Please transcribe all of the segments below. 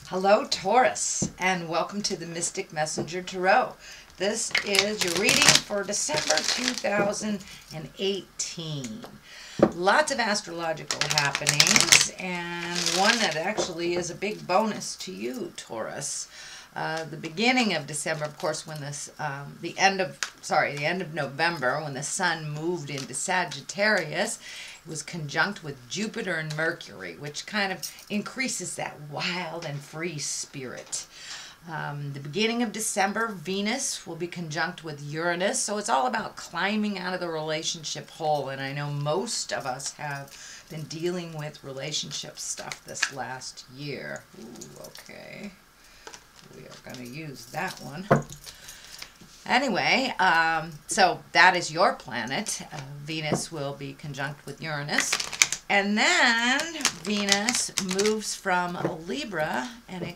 Hello, Taurus, and welcome to the Mystic Messenger Tarot. This is your reading for December 2018. Lots of astrological happenings, and one that actually is a big bonus to you, Taurus. The beginning of December, of course, when the end of November, when the sun moved into Sagittarius, it was conjunct with Jupiter and Mercury, which kind of increases that wild and free spirit. The beginning of December, Venus will be conjunct with Uranus, so it's all about climbing out of the relationship hole, and I know most of us have been dealing with relationship stuff this last year. Ooh, okay. We are going to use that one. Anyway, so that is your planet. Venus will be conjunct with Uranus. And then Venus moves from Libra and it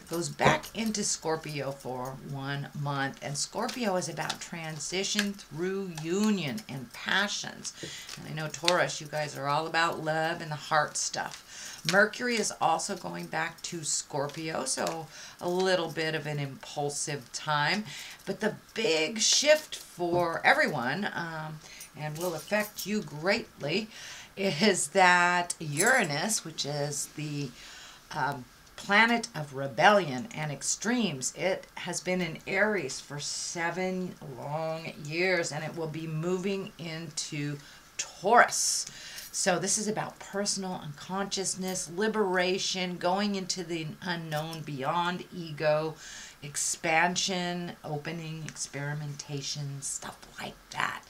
goes back into Scorpio for 1 month. And Scorpio is about transition through union and passions. And I know Taurus, you guys are all about love and the heart stuff. Mercury is also going back to Scorpio, so a little bit of an impulsive time. But the big shift for everyone, and will affect you greatly, is that Uranus, which is the planet of rebellion and extremes, it has been in Aries for 7 long years, and it will be moving into Taurus. So this is about personal unconsciousness, liberation, going into the unknown, beyond ego, expansion, opening, experimentation, stuff like that.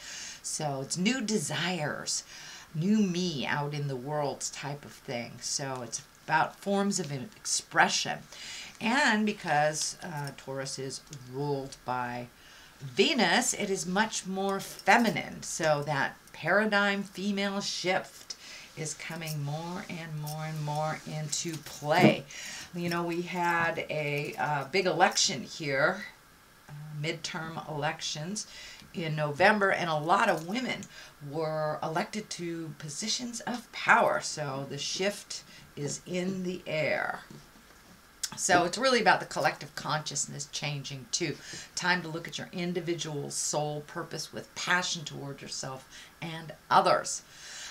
So it's new desires, new me out in the world type of thing. So it's about forms of expression. And because Taurus is ruled by Venus, it is much more feminine. So that paradigm female shift is coming more and more and more into play. You know, we had a big election here, midterm elections in November, and a lot of women were elected to positions of power. So the shift is in the air. So it's really about the collective consciousness changing too. Time to look at your individual soul purpose with passion toward yourself and others.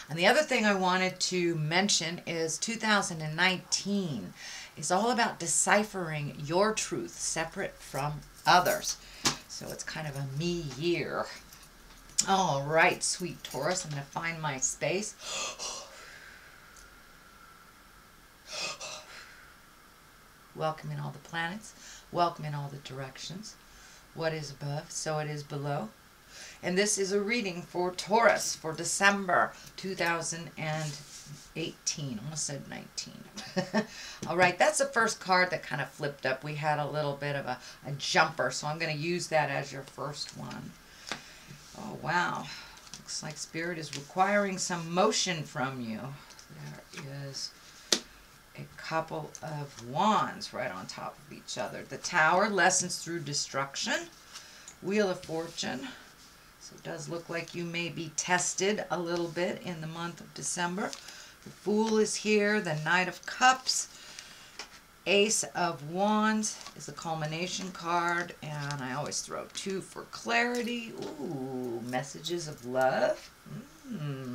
And the other thing I wanted to mention is 2019 is all about deciphering your truth separate from others. So it's kind of a me year. All right, sweet Taurus, I'm going to find my space. Welcoming all the planets, welcoming all the directions. What is above, so it is below. And this is a reading for Taurus for December 2018. Almost said 19. All right, that's the first card that kind of flipped up. We had a little bit of a jumper, so I'm going to use that as your first one. Oh, wow. Looks like Spirit is requiring some motion from you. There is a couple of wands right on top of each other. The Tower, lessons through destruction. Wheel of Fortune. So it does look like you may be tested a little bit in the month of December. The Fool is here. The Knight of Cups. Ace of Wands is a culmination card. And I always throw 2 for clarity. Ooh, messages of love.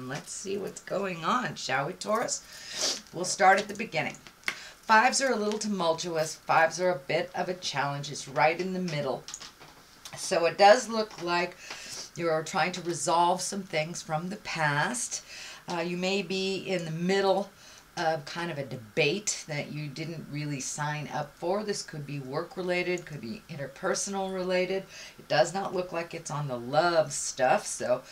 Let's see what's going on, shall we, Taurus? We'll start at the beginning. 5s are a little tumultuous. 5s are a bit of a challenge. It's right in the middle. So it does look like you're trying to resolve some things from the past. You may be in the middle of kind of a debate that you didn't really sign up for. This could be work related, could be interpersonal related. It does not look like it's on the love stuff, so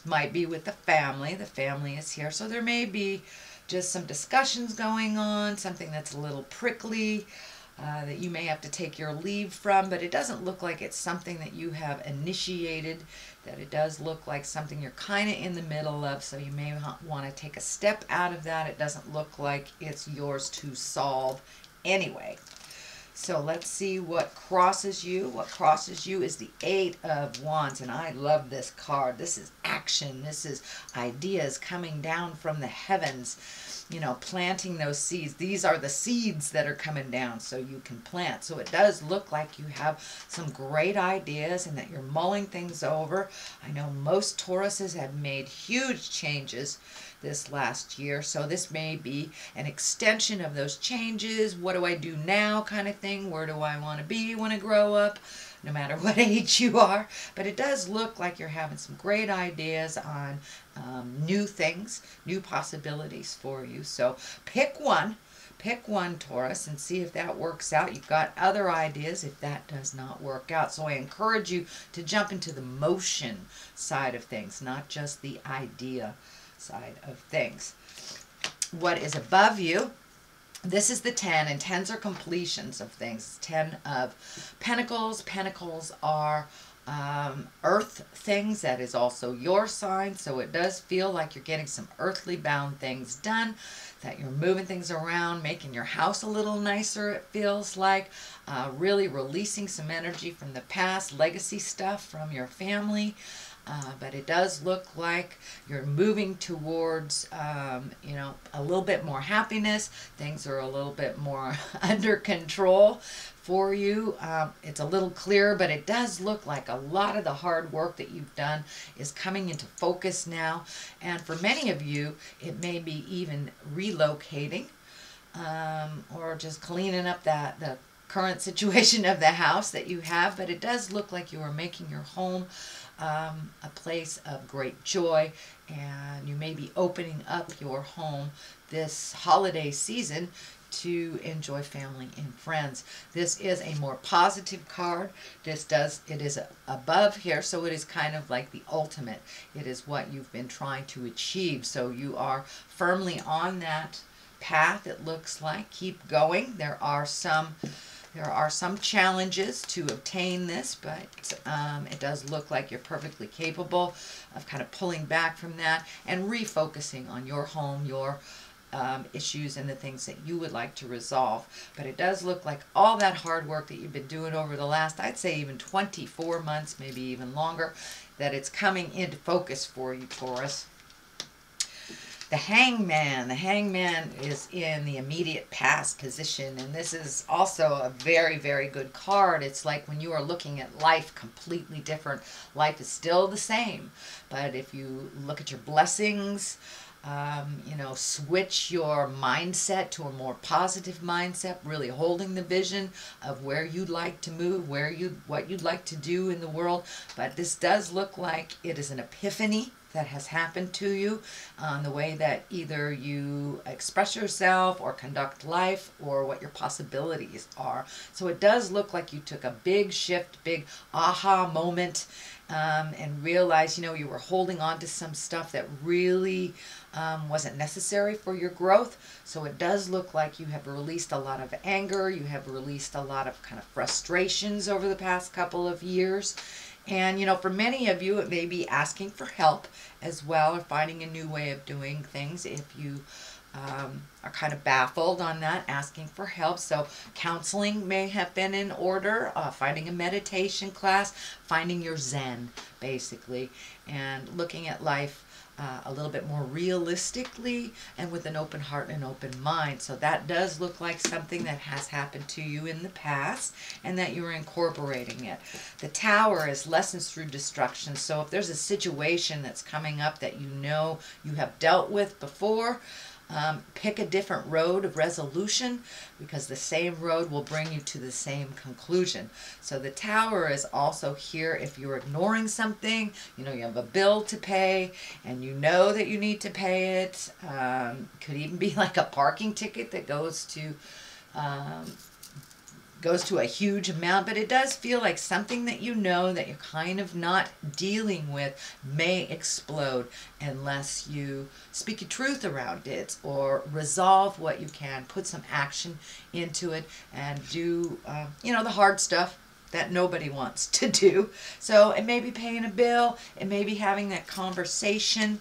might be with the family. The family is here, so there may be just some discussions going on, something that's a little prickly, that you may have to take your leave from, but it doesn't look like it's something that you have initiated, that it does look like something you're kind of in the middle of, so you may want to take a step out of that. It doesn't look like it's yours to solve anyway. So let's see what crosses you. What crosses you is the Eight of Wands. And I love this card. This is action. This is ideas coming down from the heavens. You know, planting those seeds. These are the seeds that are coming down so you can plant. So it does look like you have some great ideas and that you're mulling things over. I know most Tauruses have made huge changes this last year, so this may be an extension of those changes. What do I do now kind of thing? Where do I want to be when I grow up? No matter what age you are. But it does look like you're having some great ideas on new things, new possibilities for you. So pick one, Taurus, and see if that works out. You've got other ideas if that does not work out. So I encourage you to jump into the motion side of things, not just the idea side of things. What is above you? This is the 10, and 10s are completions of things. 10 of Pentacles. Pentacles are earth things. That is also your sign, so it does feel like you're getting some earthly bound things done, that you're moving things around, making your house a little nicer, it feels like. Really releasing some energy from the past, legacy stuff from your family. But it does look like you're moving towards, you know, a little bit more happiness. Things are a little bit more under control for you. It's a little clearer, but it does look like a lot of the hard work that you've done is coming into focus now. And for many of you, it may be even relocating or just cleaning up the current situation of the house that you have. But it does look like you are making your home a place of great joy, and you may be opening up your home this holiday season to enjoy family and friends. This is a more positive card. It is above here, so it is kind of like the ultimate. It is what you've been trying to achieve, so you are firmly on that path, it looks like. Keep going. There are some challenges to obtain this, but it does look like you're perfectly capable of kind of pulling back from that and refocusing on your home, your issues, and the things that you would like to resolve. But it does look like all that hard work that you've been doing over the last, I'd say even 24 months, maybe even longer, that it's coming into focus for you, Taurus. The Hangman. The Hangman is in the immediate past position, and this is also a very, very good card. It's like when you are looking at life completely different. Life is still the same, but if you look at your blessings, you know, switch your mindset to a more positive mindset, really holding the vision of where you'd like to move, what you'd like to do in the world. But this does look like it is an epiphany that has happened to you on the way that either you express yourself or conduct life, or what your possibilities are. So it does look like you took a big shift, big aha moment, and realized, you know, you were holding on to some stuff that really wasn't necessary for your growth. So it does look like you have released a lot of anger, you have released a lot of kind of frustrations over the past couple of years. And, you know, for many of you, it may be asking for help as well, or finding a new way of doing things. If you are kind of baffled on that, asking for help. So counseling may have been in order, finding a meditation class, finding your Zen, basically, and looking at life a little bit more realistically and with an open heart and an open mind. So that does look like something that has happened to you in the past and that you're incorporating it. The Tower is lessons through destruction. So if there's a situation that's coming up that you know you have dealt with before, pick a different road of resolution, because the same road will bring you to the same conclusion. So the Tower is also here if you're ignoring something, you know, you have a bill to pay and you know that you need to pay it. Could even be like a parking ticket that goes to a huge amount, but it does feel like something that you know that you're kind of not dealing with may explode unless you speak your truth around it or resolve what you can, put some action into it, and do you know, the hard stuff that nobody wants to do. So it may be paying a bill, it may be having that conversation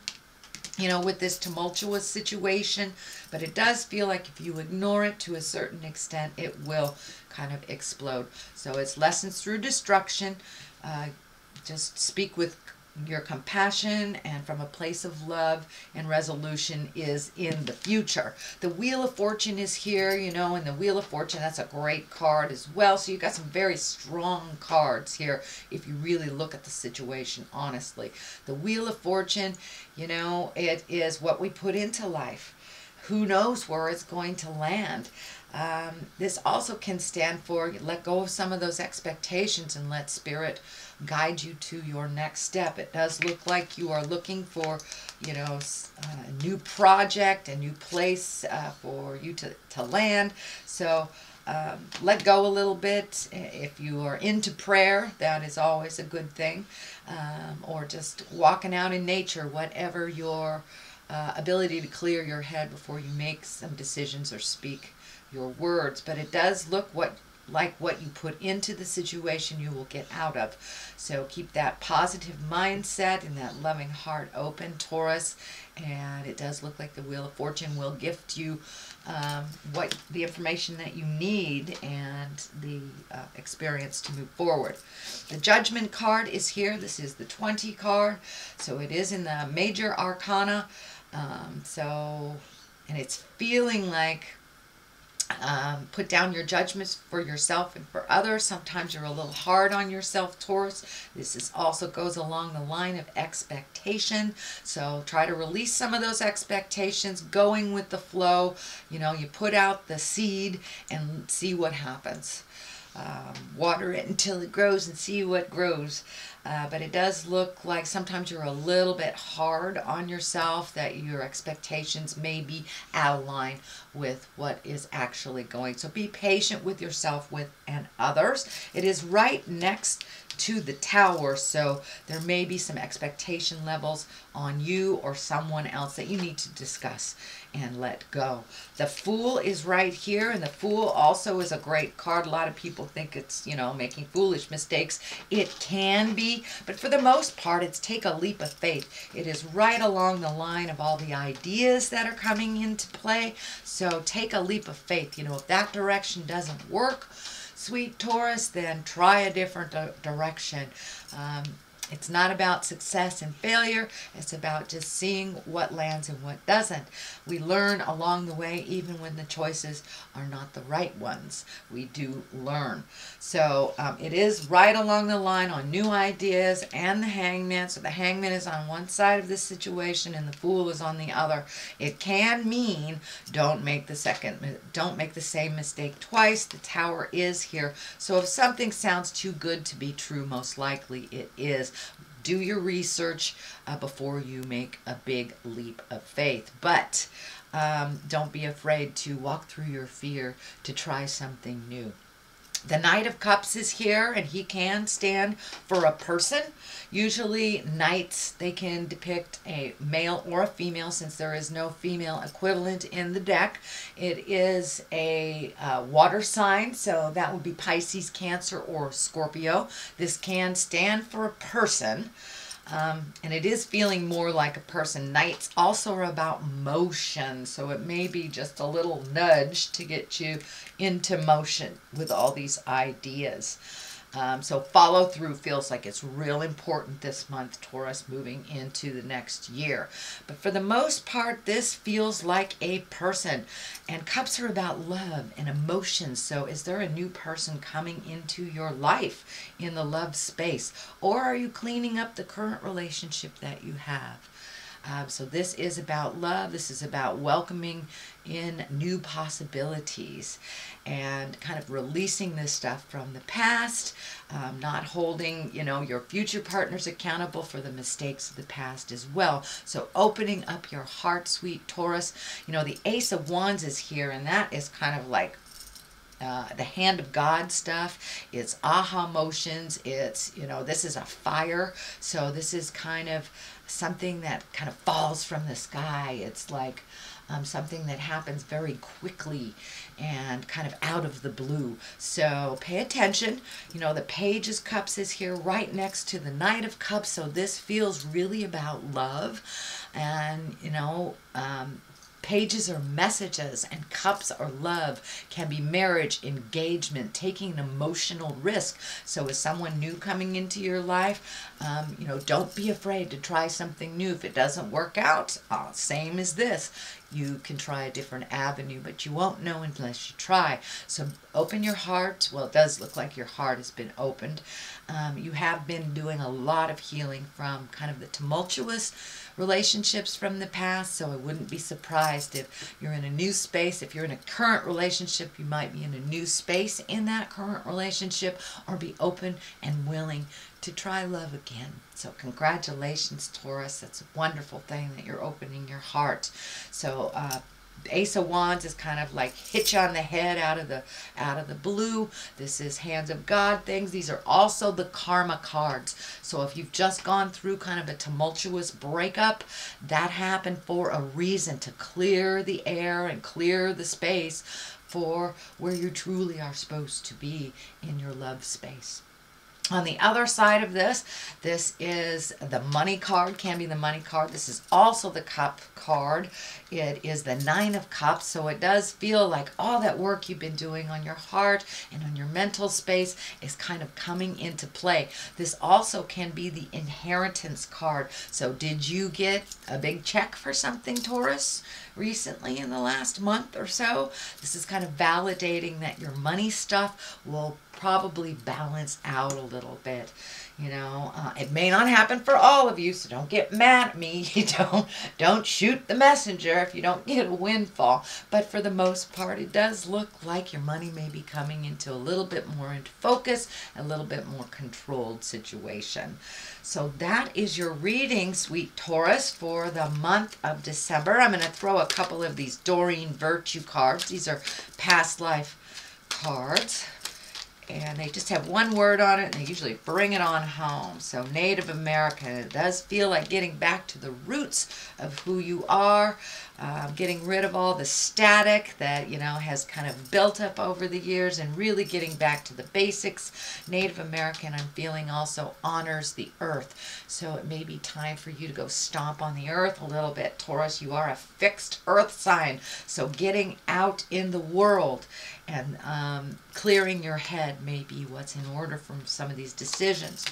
with this tumultuous situation, but it does feel like if you ignore it to a certain extent, it will kind of explode. So it's lessons through destruction. Just speak with your compassion and from a place of love, and resolution is in the future. The Wheel of Fortune is here, and the Wheel of Fortune, that's a great card as well. So you've got some very strong cards here if you really look at the situation honestly. The Wheel of Fortune, it is what we put into life. Who knows where it's going to land? This also can stand for let go of some of those expectations and let Spirit guide you to your next step. It does look like you are looking for, a new project, a new place for you to land. So let go a little bit. If you are into prayer, that is always a good thing. Or just walking out in nature, whatever your ability to clear your head before you make some decisions or speak your words. But it does look like what you put into the situation you will get out of. So keep that positive mindset and that loving heart open, Taurus. And it does look like the Wheel of Fortune will gift you the information that you need and the experience to move forward. The Judgment card is here. This is the 20 card. So it is in the Major Arcana. And it's feeling like put down your judgments for yourself and for others. Sometimes you're a little hard on yourself, Taurus. This also goes along the line of expectation. So try to release some of those expectations, going with the flow. You put out the seed and see what happens. Water it until it grows and see what grows. But it does look like sometimes you're a little bit hard on yourself, that your expectations may be out of line with what is actually going. So be patient with yourself and others. It is right next to the Tower, so there may be some expectation levels on you or someone else that you need to discuss and let go. The Fool is right here, and the Fool also is a great card. A lot of people think it's, making foolish mistakes. It can be, but for the most part, it's take a leap of faith. It is right along the line of all the ideas that are coming into play. So take a leap of faith. If that direction doesn't work, sweet Taurus, then try a different direction. It's not about success and failure. It's about just seeing what lands and what doesn't. We learn along the way, even when the choices are not the right ones. We do learn. So it is right along the line on new ideas and the Hangman. So the Hangman is on one side of this situation and the Fool is on the other. It can mean don't make the same mistake twice. The Tower is here. So if something sounds too good to be true, most likely it is. Do your research before you make a big leap of faith. But don't be afraid to walk through your fear to try something new. The Knight of Cups is here, and he can stand for a person. Usually knights, they can depict a male or a female, since there is no female equivalent in the deck. It is a water sign, so that would be Pisces, Cancer, or Scorpio. This can stand for a person. And it is feeling more like a person. Knights also are about motion, so it may be just a little nudge to get you into motion with all these ideas. So follow through feels like it's real important this month, Taurus, moving into the next year. But for the most part, this feels like a person. And cups are about love and emotions. So is there a new person coming into your life in the love space? Or are you cleaning up the current relationship that you have? So this is about love. This is about welcoming in new possibilities and kind of releasing this stuff from the past, not holding, your future partners accountable for the mistakes of the past as well. So opening up your heart, sweet Taurus. The Ace of Wands is here, and that is kind of like the hand of God stuff. It's aha motions. It's, this is a fire. So this is kind of something that kind of falls from the sky. It's like something that happens very quickly and kind of out of the blue. So pay attention. You know, the Page of Cups is here right next to the Knight of Cups, so this feels really about love. And, you know, pages are messages, and cups are love, can be marriage, engagement, taking an emotional risk. So with someone new coming into your life, you know, don't be afraid to try something new. If it doesn't work out, same as this. You can try a different avenue, but you won't know unless you try. So open your heart. Well, it does look like your heart has been opened. You have been doing a lot of healing from kind of the tumultuous relationships from the past, so I wouldn't be surprised if you're in a new space. If you're in a current relationship, you might be in a new space in that current relationship, or be open and willing to try love again. So congratulations, Taurus. That's a wonderful thing that you're opening your heart. So Ace of Wands is kind of like hit you on the head out of the blue. This is hands of God things. These are also the karma cards. So if you've just gone through kind of a tumultuous breakup, that happened for a reason, to clear the air and clear the space for where you truly are supposed to be in your love space. On the other side of this is the money card, can be the money card. This is also the cup card. It is the Nine of Cups, so it does feel like all that work you've been doing on your heart and on your mental space is kind of coming into play. This also can be the inheritance card. So did you get a big check for something, Taurus, recently in the last month or so? This is kind of validating that your money stuff will probably balance out a little bit. You know, it may not happen for all of you, so don't get mad at me. Don't shoot the messenger if you don't get a windfall. But for the most part, it does look like your money may be coming into a little bit more into focus, a little bit more controlled situation. So that is your reading, sweet Taurus, for the month of December. I'm going to throw a couple of these Doreen Virtue cards. These are past life cards. And they just have one word on it, and they usually bring it on home. So Native American, it does feel like getting back to the roots of who you are, getting rid of all the static that, you know, has kind of built up over the years, and really getting back to the basics. Native American, I'm feeling, also honors the earth. So it may be time for you to go stomp on the earth a little bit. Taurus, you are a fixed earth sign. So getting out in the world and clearing your head may be what's in order from some of these decisions.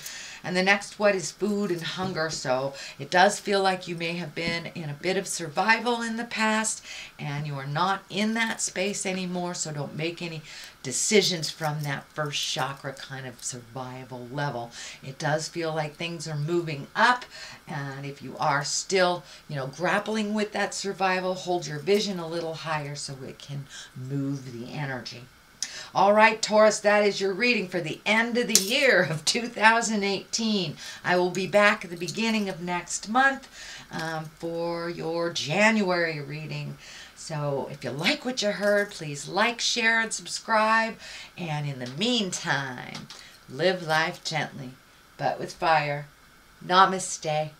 And the next one is food and hunger. So it does feel like you may have been in a bit of survival in the past, and you are not in that space anymore. So don't make any decisions from that first chakra kind of survival level. It does feel like things are moving up, and if you are still, you know, grappling with that survival, hold your vision a little higher so it can move the energy. All right, Taurus, that is your reading for the end of the year of 2018. I will be back at the beginning of next month for your January reading. So if you like what you heard, please like, share, and subscribe. And in the meantime, live life gently, but with fire. Namaste.